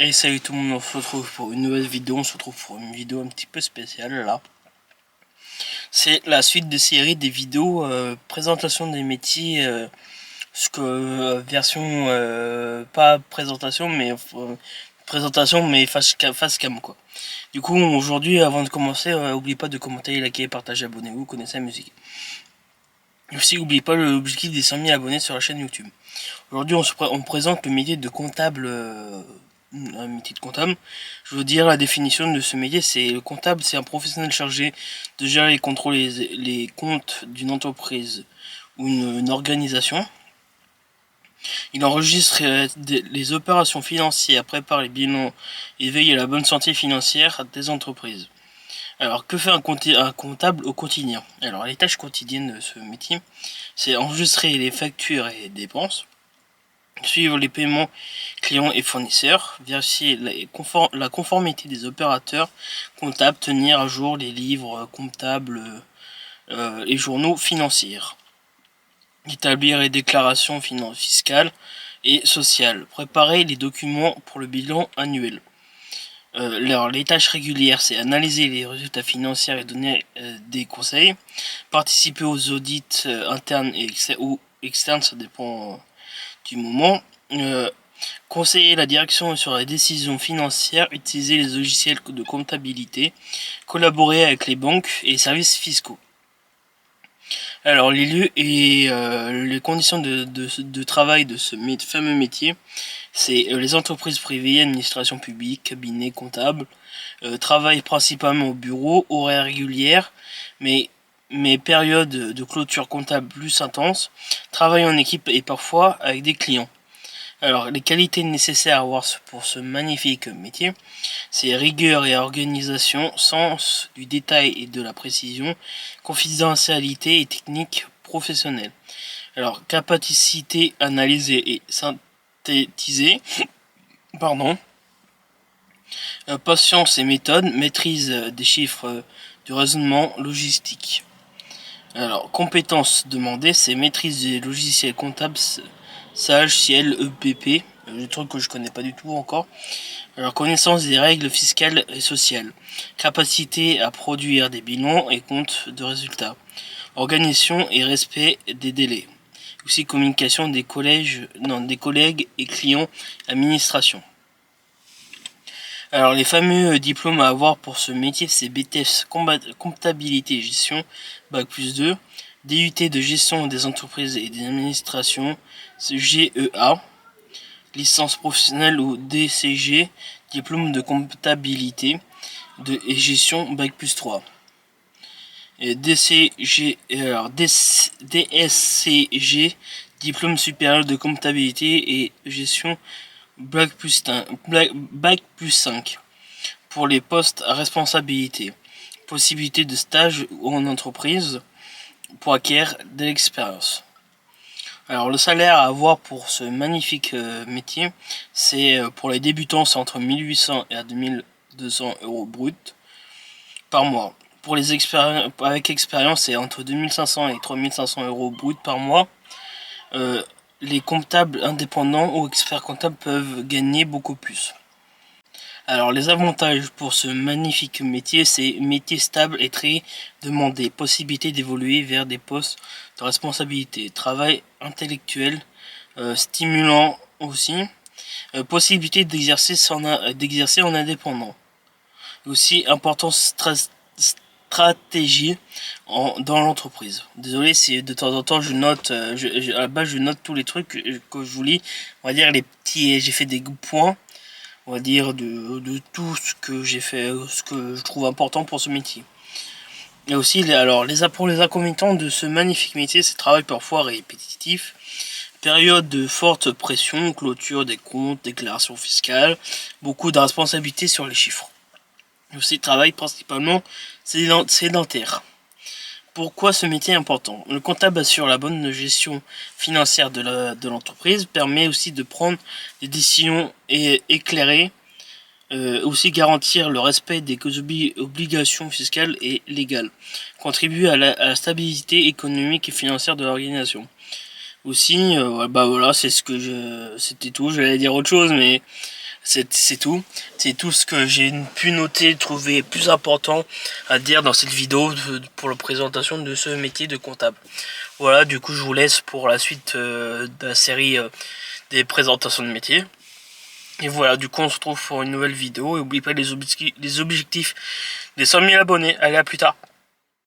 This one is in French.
Et salut tout le monde, on se retrouve pour une nouvelle vidéo, on se retrouve pour une vidéo un petit peu spéciale là. C'est la suite de série des vidéos présentation des métiers, version pas présentation mais face cam quoi. Du coup aujourd'hui avant de commencer, n'oubliez pas de commenter, liker, partager, abonnez-vous, vous connaissez la musique. Et aussi n'oubliez pas l'objectif des 100 000 abonnés sur la chaîne YouTube. Aujourd'hui on présente le métier de comptable. Un métier de comptable. Je veux dire la définition de ce métier, c'est le comptable, c'est un professionnel chargé de gérer et contrôler les comptes d'une entreprise ou une organisation. Il enregistre les opérations financières, prépare les bilans et veille à la bonne santé financière des entreprises. Alors que fait un comptable au quotidien? Alors les tâches quotidiennes de ce métier, c'est enregistrer les factures et dépenses, suivre les paiements clients et fournisseurs, vérifier la conformité des opérateurs comptables, tenir à jour les livres comptables et journaux financiers, établir les déclarations fiscales et sociales, préparer les documents pour le bilan annuel. Les tâches régulières, c'est analyser les résultats financiers et donner des conseils, participer aux audits internes ou externes, ça dépend du moment, conseiller la direction sur les décisions financières, utiliser les logiciels de comptabilité, collaborer avec les banques et les services fiscaux. Alors les lieux et les conditions de travail de ce fameux métier, c'est les entreprises privées, administration publique, cabinet comptable, travail principalement au bureau, horaires régulières, mais périodes de clôture comptable plus intenses, travail en équipe et parfois avec des clients. Alors, les qualités nécessaires à avoir pour ce magnifique métier, c'est rigueur et organisation, sens du détail et de la précision, confidentialité et technique professionnelle. Alors, capacité à analyser et synthétiser, patience et méthode, maîtrise des chiffres, du raisonnement logistique. Alors, compétences demandées, c'est maîtrise des logiciels comptables, Sage, Ciel, EPP, le truc que je connais pas du tout encore. Alors, connaissance des règles fiscales et sociales. Capacité à produire des bilans et comptes de résultats. Organisation et respect des délais. Aussi communication des collègues et clients, administration. Alors les fameux diplômes à avoir pour ce métier, c'est BTS comptabilité et gestion, Bac+2, DUT de gestion des entreprises et des administrations, GEA, licence professionnelle ou DCG, diplôme de comptabilité et gestion Bac+3. Et DCG, DSCG, diplôme supérieur de comptabilité et gestion Bac+5 pour les postes à responsabilité. Possibilité de stage ou en entreprise pour acquérir de l'expérience. Alors le salaire à avoir pour ce magnifique métier, c'est pour les débutants, c'est entre 1800 et à 2200 euros brut par mois. Pour les avec expérience, c'est entre 2500 et 3500 euros brut par mois. Les comptables indépendants ou experts comptables peuvent gagner beaucoup plus. Alors les avantages pour ce magnifique métier, c'est métier stable et très demandé, possibilité d'évoluer vers des postes de responsabilité, travail intellectuel, stimulant aussi, possibilité d'exercer en indépendant. Aussi importance stratégie dans l'entreprise. Désolé si de temps en temps je note, à la base je note tous les trucs que je vous lis, on va dire les petits, j'ai fait des points, on va dire de tout ce que j'ai fait, ce que je trouve important pour ce métier. Et aussi pour les inconvénients de ce magnifique métier, c'est travail parfois répétitif, période de forte pression, clôture des comptes, déclaration fiscale, beaucoup de responsabilités sur les chiffres. Aussi travail principalement sédentaire. Pourquoi ce métier est important? Le comptable assure la bonne gestion financière de l'entreprise, permet aussi de prendre des décisions éclairées, aussi garantir le respect des obligations fiscales et légales, contribue à la stabilité économique et financière de l'organisation. Aussi, voilà, c'était tout, j'allais dire autre chose, mais C'est tout. C'est tout ce que j'ai pu noter, trouver plus important à dire dans cette vidéo pour la présentation de ce métier de comptable. Voilà, du coup je vous laisse pour la suite de la série des présentations de métier. Et voilà, du coup on se retrouve pour une nouvelle vidéo. Et n'oubliez pas les objectifs des 100 000 abonnés. Allez, à plus tard.